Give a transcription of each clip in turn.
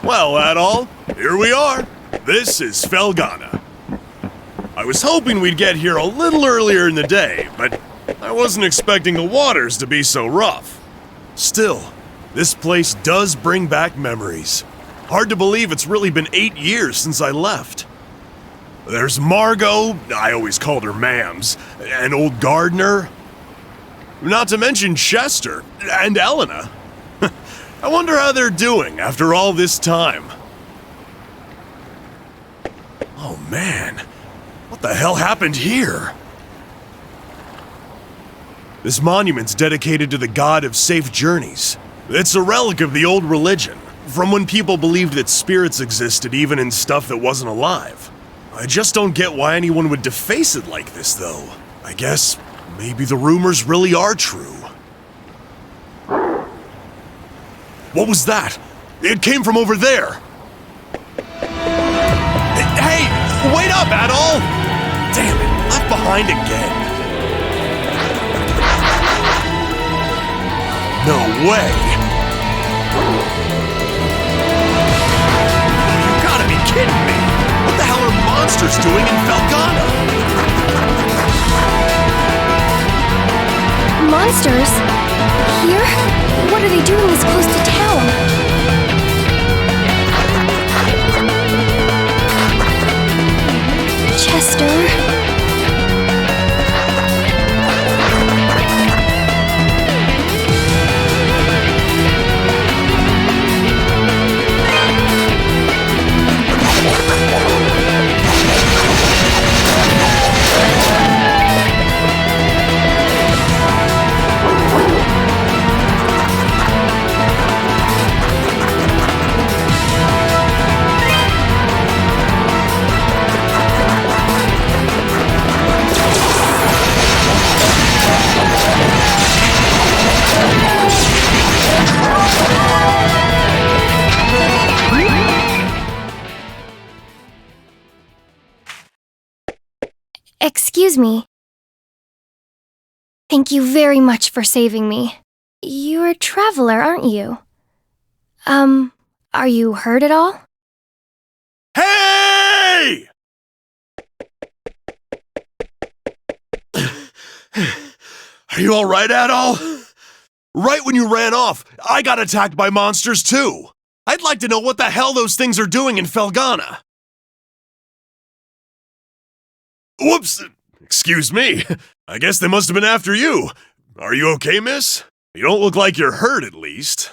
Well, Adol, here we are. This is Felghana. I was hoping we'd get here a little earlier in the day, but I wasn't expecting the waters to be so rough. Still, this place does bring back memories. Hard to believe it's really been 8 years since I left. There's Margot, I always called her Mams, and old Gardner. Not to mention Chester and Elena. I wonder how they're doing after all this time. Oh man, what the hell happened here? This monument's dedicated to the god of safe journeys. It's a relic of the old religion, from when people believed that spirits existed even in stuff that wasn't alive. I just don't get why anyone would deface it like this, though. I guess maybe the rumors really are true. What was that? It came from over there. Hey, wait up, Adol! Damn it, left behind again. No way! You gotta be kidding me! What the hell are monsters doing in Felghana? Monsters? Here? What are they doing this close to town? Chester... Excuse me. Thank you very much for saving me. You're a traveler, aren't you? Are you hurt at all? Hey! Are you alright, Adol? Right when you ran off, I got attacked by monsters too. I'd like to know what the hell those things are doing in Felghana. Whoops! Excuse me. I guess they must have been after you. Are you okay, miss? You don't look like you're hurt, at least.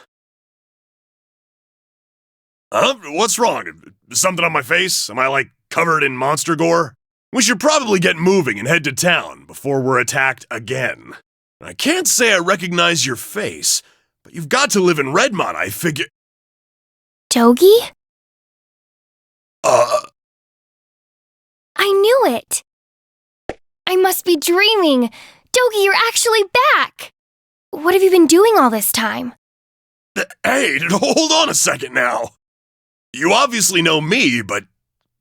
Huh? What's wrong? Something on my face? Am I, like, covered in monster gore? We should probably get moving and head to town before we're attacked again. I can't say I recognize your face, but you've got to live in Redmont, I figure— Dogi? I knew it! I must be dreaming! Dogi, you're actually back! What have you been doing all this time? Hey, hold on a second now. You obviously know me, but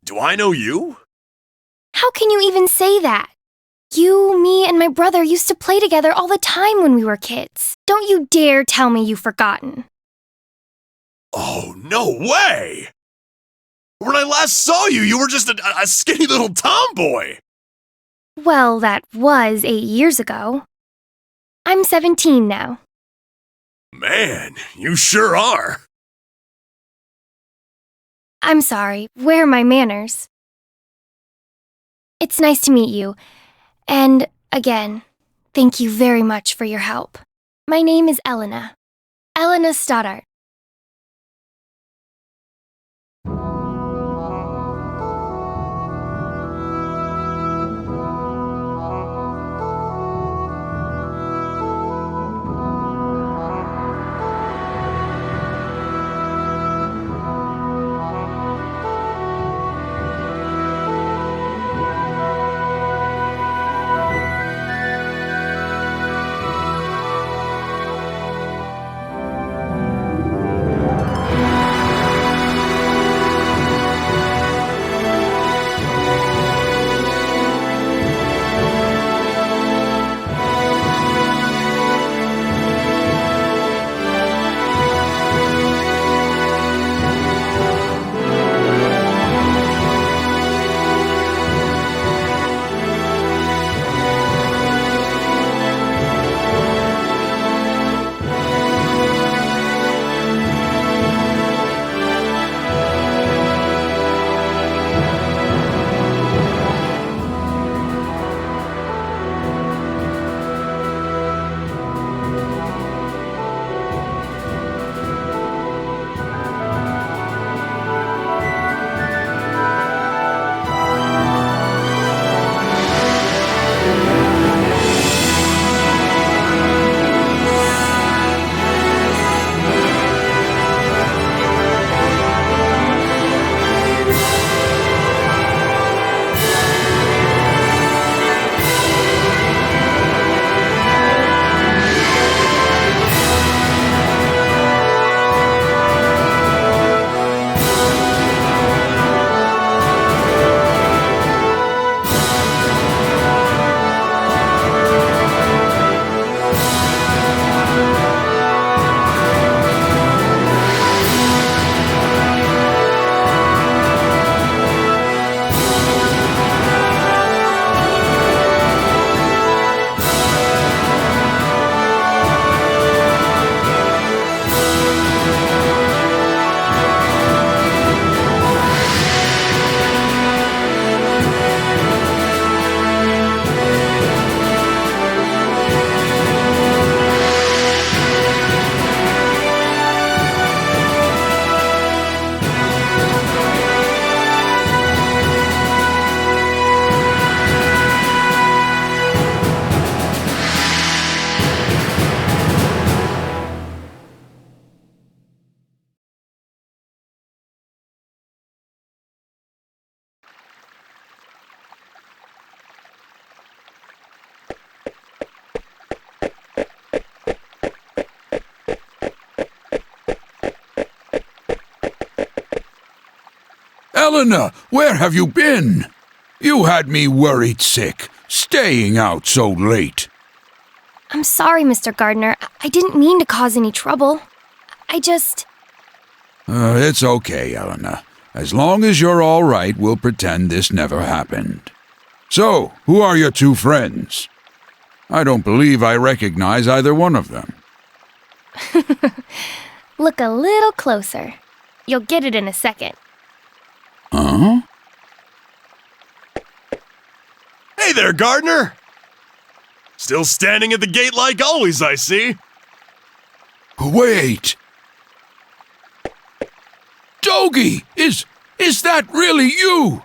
do I know you? How can you even say that? You, me, and my brother used to play together all the time when we were kids. Don't you dare tell me you've forgotten. Oh, no way! When I last saw you, you were just a skinny little tomboy. Well, that was 8 years ago. I'm 17 now. Man, you sure are. I'm sorry, where are my manners? It's nice to meet you. And, again, thank you very much for your help. My name is Elena. Elena Stoddart. Helena, where have you been? You had me worried sick, staying out so late. I'm sorry, Mr. Gardner. I didn't mean to cause any trouble. I just... It's okay, Helena. As long as you're all right, we'll pretend this never happened. So, who are your two friends? I don't believe I recognize either one of them. Look a little closer. You'll get it in a second. Huh? Hey there, Gardner! Still standing at the gate like always, I see. Wait! Dogie! Is that really you?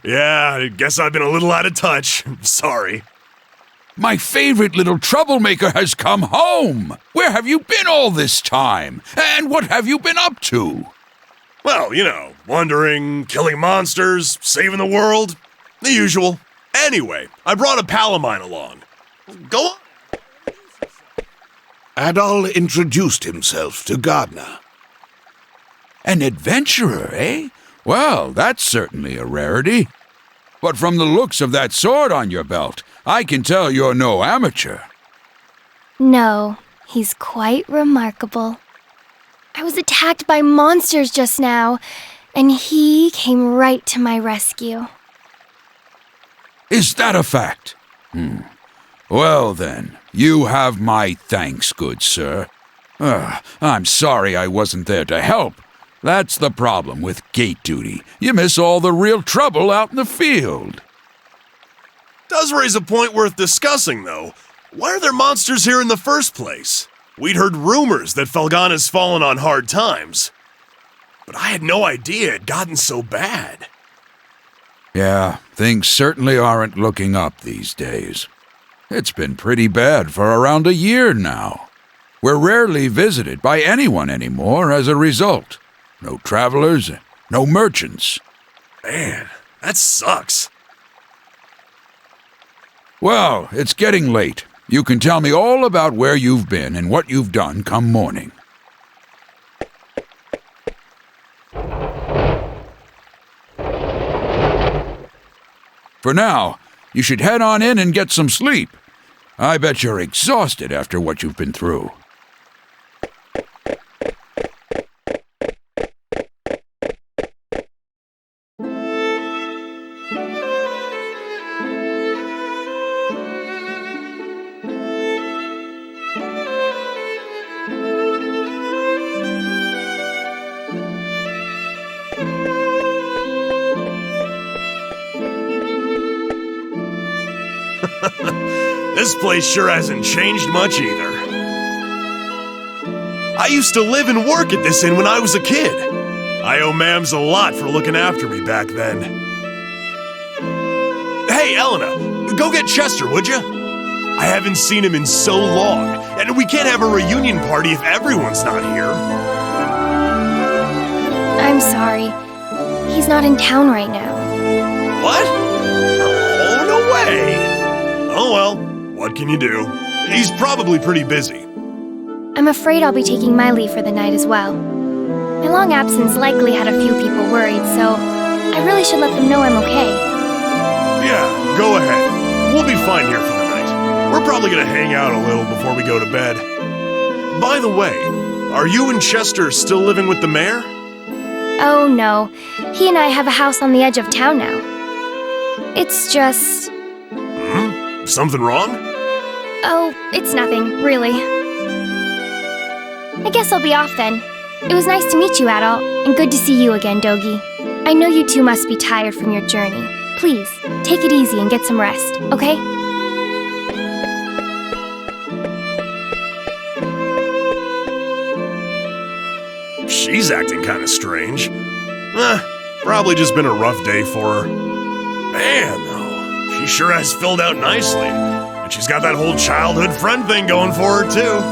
Yeah, I guess I've been a little out of touch. Sorry. My favorite little troublemaker has come home! Where have you been all this time? And what have you been up to? Well, you know, wandering, killing monsters, saving the world. The usual. Anyway, I brought a pal of mine along. Go on. Adol introduced himself to Gardner. An adventurer, eh? Well, that's certainly a rarity. But from the looks of that sword on your belt, I can tell you're no amateur. No, he's quite remarkable. I was attacked by monsters just now, and he came right to my rescue. Is that a fact? Well then, you have my thanks, good sir. I'm sorry I wasn't there to help. That's the problem with gate duty. You miss all the real trouble out in the field. Does raise a point worth discussing, though. Why are there monsters here in the first place? We'd heard rumors that Felghana's fallen on hard times. But I had no idea it'd gotten so bad. Yeah, things certainly aren't looking up these days. It's been pretty bad for around a year now. We're rarely visited by anyone anymore as a result. No travelers, no merchants. Man, that sucks. Well, it's getting late. You can tell me all about where you've been and what you've done come morning. For now, you should head on in and get some sleep. I bet you're exhausted after what you've been through. This place sure hasn't changed much either. I used to live and work at this inn when I was a kid. I owe Mams a lot for looking after me back then. Hey, Elena, go get Chester, would you? I haven't seen him in so long, and we can't have a reunion party if everyone's not here. I'm sorry. He's not in town right now. What? Oh, no way! Oh well, what can you do? He's probably pretty busy. I'm afraid I'll be taking my leave for the night as well. My long absence likely had a few people worried, so I really should let them know I'm okay. Yeah, go ahead. We'll be fine here for the night. We're probably gonna hang out a little before we go to bed. By the way, are you and Chester still living with the mayor? Oh no, he and I have a house on the edge of town now. It's just... Something wrong? Oh, it's nothing, really. I guess I'll be off then. It was nice to meet you, Adol, and good to see you again, Dogie. I know you two must be tired from your journey. Please, take it easy and get some rest, okay? She's acting kind of strange. Probably just been a rough day for her. Man, though, she sure has filled out nicely. And she's got that whole childhood friend thing going for her, too.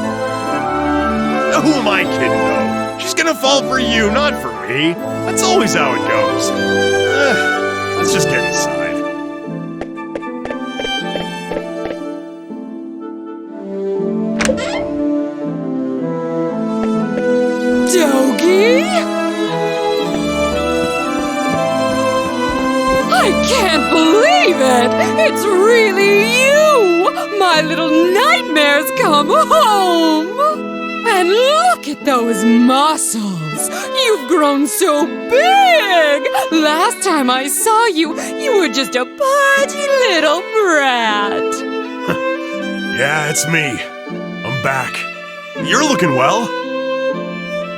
Who am I kidding, though? She's gonna fall for you, not for me. That's always how it goes. Let's just get inside. Dogie? it! It's really you! My little nightmares come home! And look at those muscles! You've grown so big! Last time I saw you, you were just a pudgy little brat. Yeah, it's me. I'm back. You're looking well.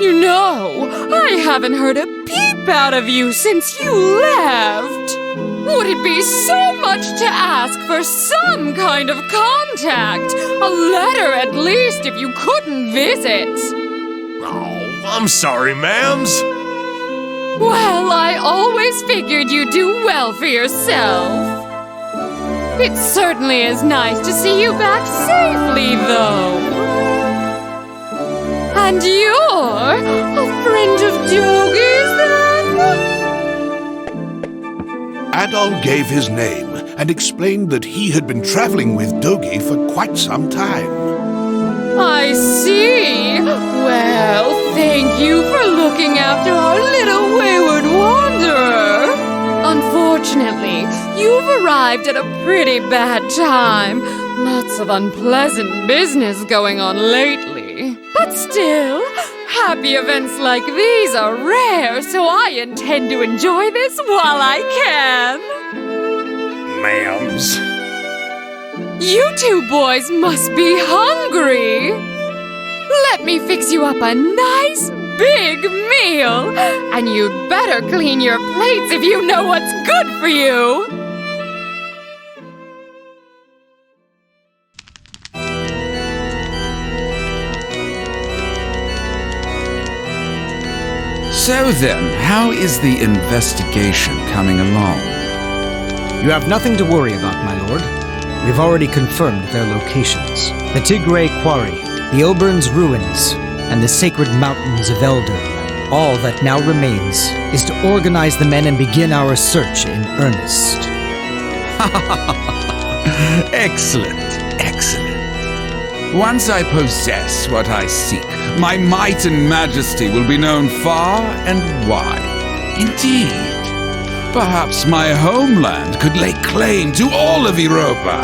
You know, I haven't heard a peep out of you since you left. Would it be so much to ask for some kind of contact? A letter at least if you couldn't visit. Oh, I'm sorry, ma'ams. Well, I always figured you'd do well for yourself. It certainly is nice to see you back safely, though. And you're a friend of Dogi's, then? Adol gave his name and explained that he had been traveling with Dogi for quite some time. I see. Well, thank you for looking after our little wayward wanderer. Unfortunately, you've arrived at a pretty bad time. Lots of unpleasant business going on lately. But still, happy events like these are rare, so I intend to enjoy this while I can. Ma'ams. You two boys must be hungry. Let me fix you up a nice big meal. And you'd better clean your plates if you know what's good for you. So then, how is the investigation coming along? You have nothing to worry about, my lord. We've already confirmed their locations. The Tigray Quarry, the Ilburn's Ruins, and the Sacred Mountains of Elder. All that now remains is to organize the men and begin our search in earnest. Excellent, excellent. Once I possess what I seek, my might and majesty will be known far and wide. Indeed, perhaps my homeland could lay claim to all of Europa.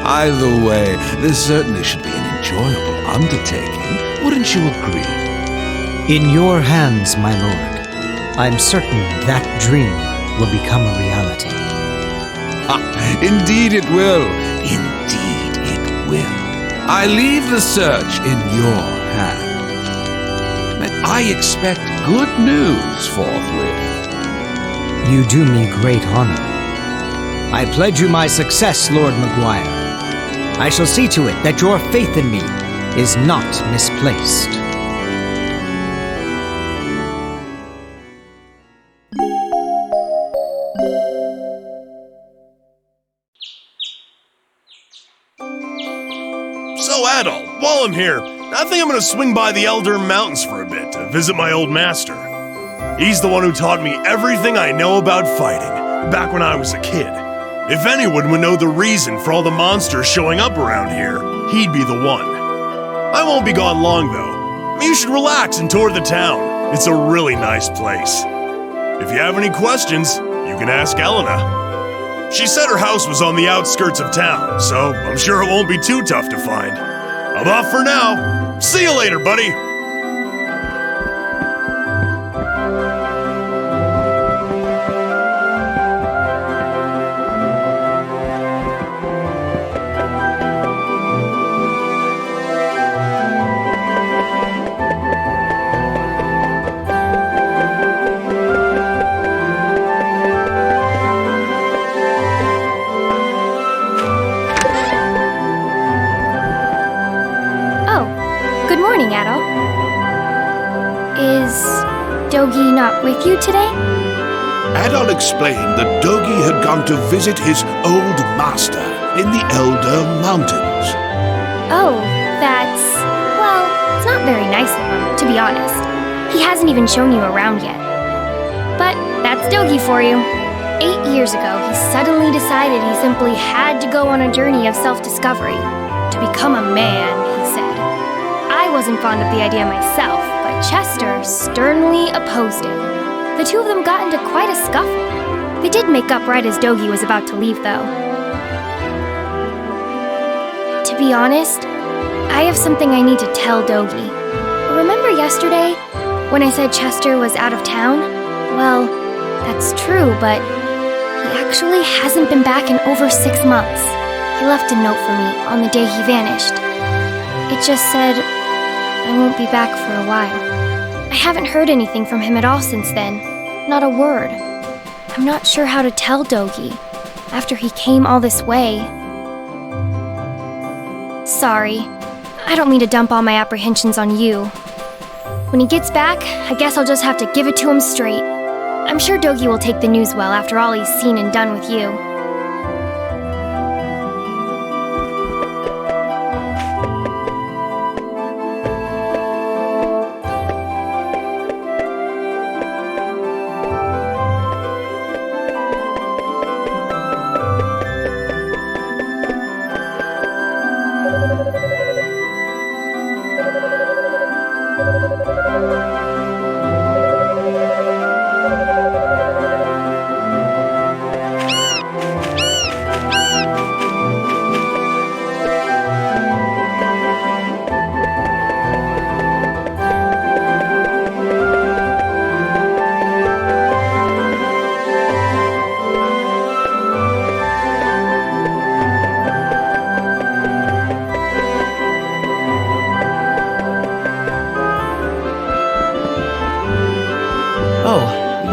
Either way, this certainly should be an enjoyable undertaking. Wouldn't you agree? In your hands, my lord. I'm certain that dream will become a reality. Indeed it will. Indeed it will. I leave the search in your hands. And I expect good news forthwith. You do me great honor. I pledge you my success, Lord Maguire. I shall see to it that your faith in me is not misplaced. So, Adol, while I'm here, I think I'm gonna swing by the Elder Mountains for a bit to visit my old master. He's the one who taught me everything I know about fighting, back when I was a kid. If anyone would know the reason for all the monsters showing up around here, he'd be the one. I won't be gone long, though. You should relax and tour the town. It's a really nice place. If you have any questions, you can ask Elena. She said her house was on the outskirts of town, so I'm sure it won't be too tough to find. I'm off for now. See you later, buddy. Adol. Is Dogi not with you today? Adol explained that Dogi had gone to visit his old master in the Elder Mountains. Oh, well, it's not very nice of him, to be honest. He hasn't even shown you around yet. But that's Dogi for you. 8 years ago, he suddenly decided he simply had to go on a journey of self-discovery. To become a man, he said. I wasn't fond of the idea myself, but Chester sternly opposed it. The two of them got into quite a scuffle. They did make up right as Dogi was about to leave, though. To be honest, I have something I need to tell Dogi. Remember yesterday, when I said Chester was out of town? Well, that's true, but he actually hasn't been back in over 6 months. He left a note for me on the day he vanished. It just said, I won't be back for a while. I haven't heard anything from him at all since then. Not a word. I'm not sure how to tell Dogi, after he came all this way. Sorry. I don't mean to dump all my apprehensions on you. When he gets back, I guess I'll just have to give it to him straight. I'm sure Dogi will take the news well after all he's seen and done with you.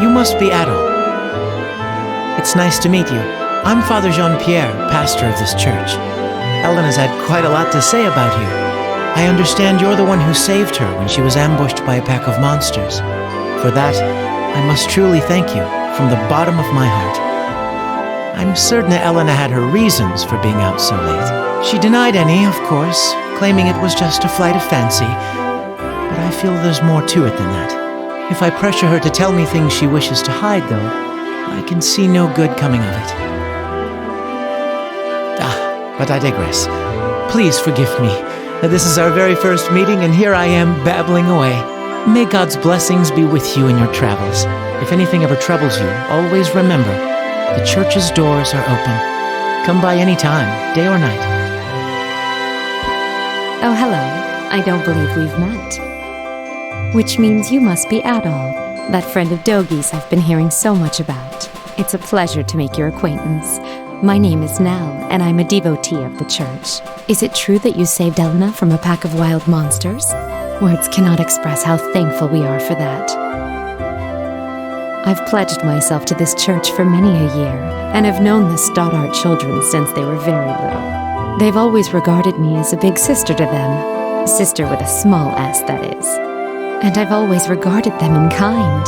You must be Adol. It's nice to meet you. I'm Father Jean-Pierre, pastor of this church. Elena's had quite a lot to say about you. I understand you're the one who saved her when she was ambushed by a pack of monsters. For that, I must truly thank you from the bottom of my heart. I'm certain that Elena had her reasons for being out so late. She denied any, of course, claiming it was just a flight of fancy. But I feel there's more to it than that. If I pressure her to tell me things she wishes to hide, though, I can see no good coming of it. But I digress. Please forgive me. This is our very first meeting, and here I am babbling away. May God's blessings be with you in your travels. If anything ever troubles you, always remember, the church's doors are open. Come by any time, day or night. Oh, hello. I don't believe we've met. Which means you must be Adol, that friend of Dogi's I've been hearing so much about. It's a pleasure to make your acquaintance. My name is Nell, and I'm a devotee of the church. Is it true that you saved Elena from a pack of wild monsters? Words cannot express how thankful we are for that. I've pledged myself to this church for many a year, and have known the Stoddart children since they were very little. They've always regarded me as a big sister to them. Sister with a small s, that is. And I've always regarded them in kind,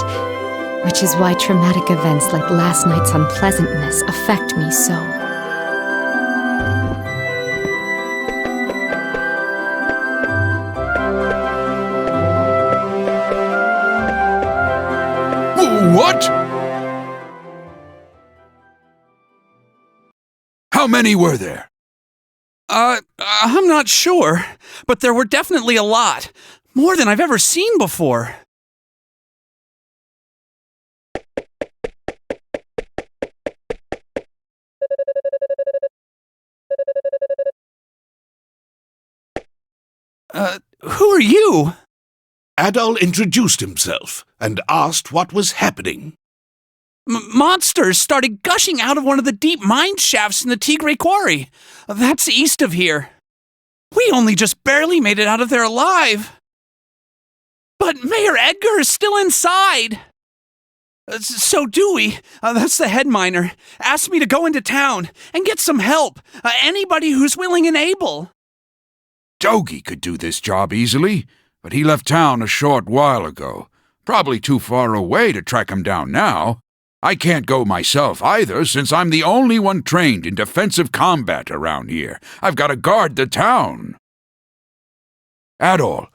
which is why traumatic events like last night's unpleasantness affect me so. What? How many were there? I'm not sure, but there were definitely a lot. More than I've ever seen before. Who are you? Adol introduced himself and asked what was happening. Monsters started gushing out of one of the deep mine shafts in the Tigre quarry. That's east of here. We only just barely made it out of there alive. But Mayor Edgar is still inside. So Dewey, that's the head miner, asked me to go into town and get some help. Anybody who's willing and able. Dogi could do this job easily, but he left town a short while ago. Probably too far away to track him down now. I can't go myself either, since I'm the only one trained in defensive combat around here. I've got to guard the town. Adol,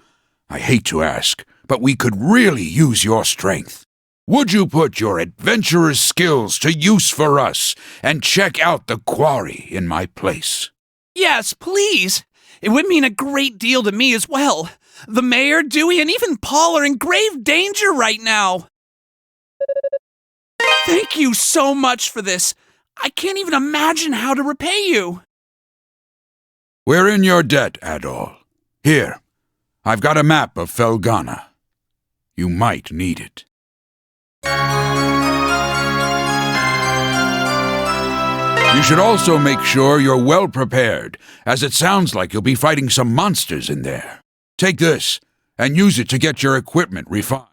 I hate to ask, but we could really use your strength. Would you put your adventurer's skills to use for us and check out the quarry in my place? Yes, please. It would mean a great deal to me as well. The mayor, Dewey, and even Paul are in grave danger right now. Thank you so much for this. I can't even imagine how to repay you. We're in your debt, Adol. Here, I've got a map of Felghana. You might need it. You should also make sure you're well prepared, as it sounds like you'll be fighting some monsters in there. Take this, and use it to get your equipment refined.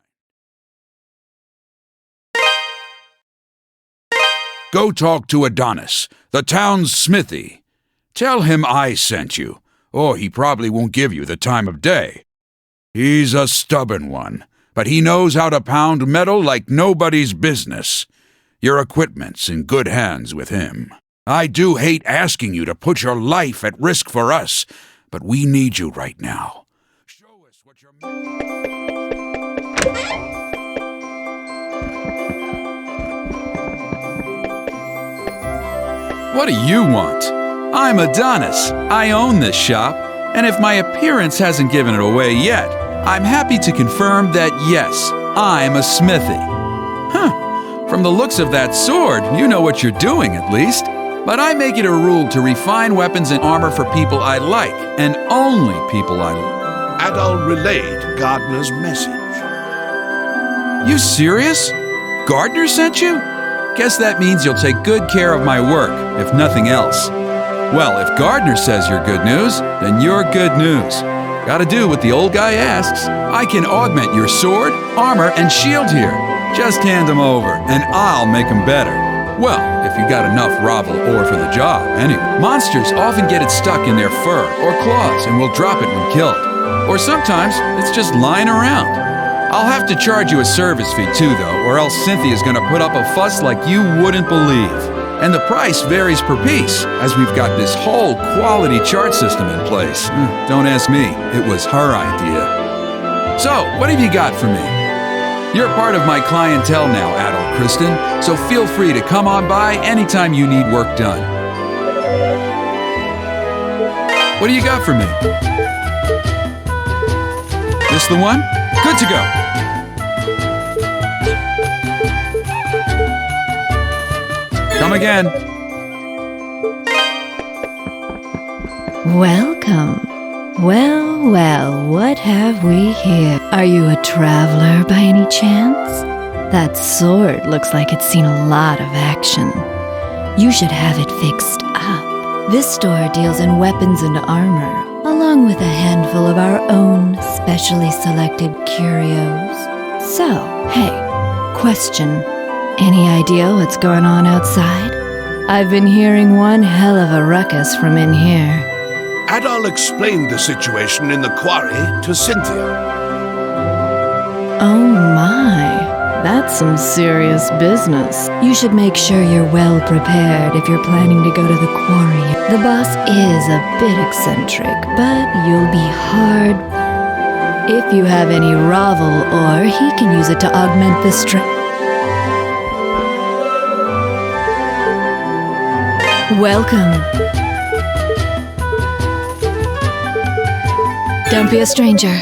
Go talk to Adonis, the town's smithy. Tell him I sent you, or he probably won't give you the time of day. He's a stubborn one, but he knows how to pound metal like nobody's business. Your equipment's in good hands with him. I do hate asking you to put your life at risk for us, but we need you right now. Show us what you're... What do you want? I'm Adonis. I own this shop, and if my appearance hasn't given it away yet, I'm happy to confirm that yes, I'm a smithy. Huh, from the looks of that sword, you know what you're doing at least. But I make it a rule to refine weapons and armor for people I like, and only people I like. Adol relayed Gardner's message. You serious? Gardner sent you? Guess that means you'll take good care of my work, if nothing else. Well, if Gardner says you're good news, then you're good news. Gotta do what the old guy asks. I can augment your sword, armor, and shield here. Just hand them over, and I'll make them better. Well, if you got enough Ravel ore for the job, anyway. Monsters often get it stuck in their fur or claws and will drop it when killed. Or sometimes it's just lying around. I'll have to charge you a service fee too, though, or else Cynthia's gonna put up a fuss like you wouldn't believe. And the price varies per piece, as we've got this whole quality chart system in place. Don't ask me, it was her idea. So, what have you got for me? You're part of my clientele now, Adol Kristen, so feel free to come on by anytime you need work done. What do you got for me? This the one? Good to go. Come again. Welcome. Well, what have we here? Are you a traveler by any chance? That sword looks like it's seen a lot of action. You should have it fixed up. This store deals in weapons and armor, along with a handful of our own specially selected curios. So, hey, question. Any idea what's going on outside? I've been hearing one hell of a ruckus from in here. Adol explained the situation in the quarry to Cynthia. Oh my, that's some serious business. You should make sure you're well prepared if you're planning to go to the quarry. The boss is a bit eccentric, but you'll be hard. If you have any Ravel ore, he can use it to augment the strength. Welcome. Don't be a stranger.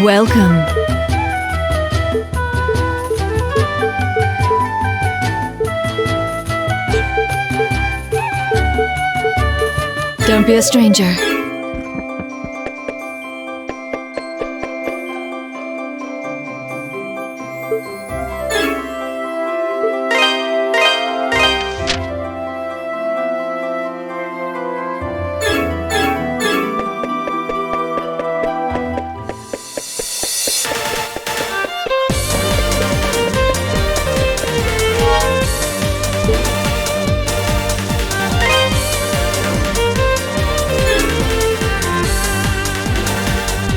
Welcome. Don't be a stranger.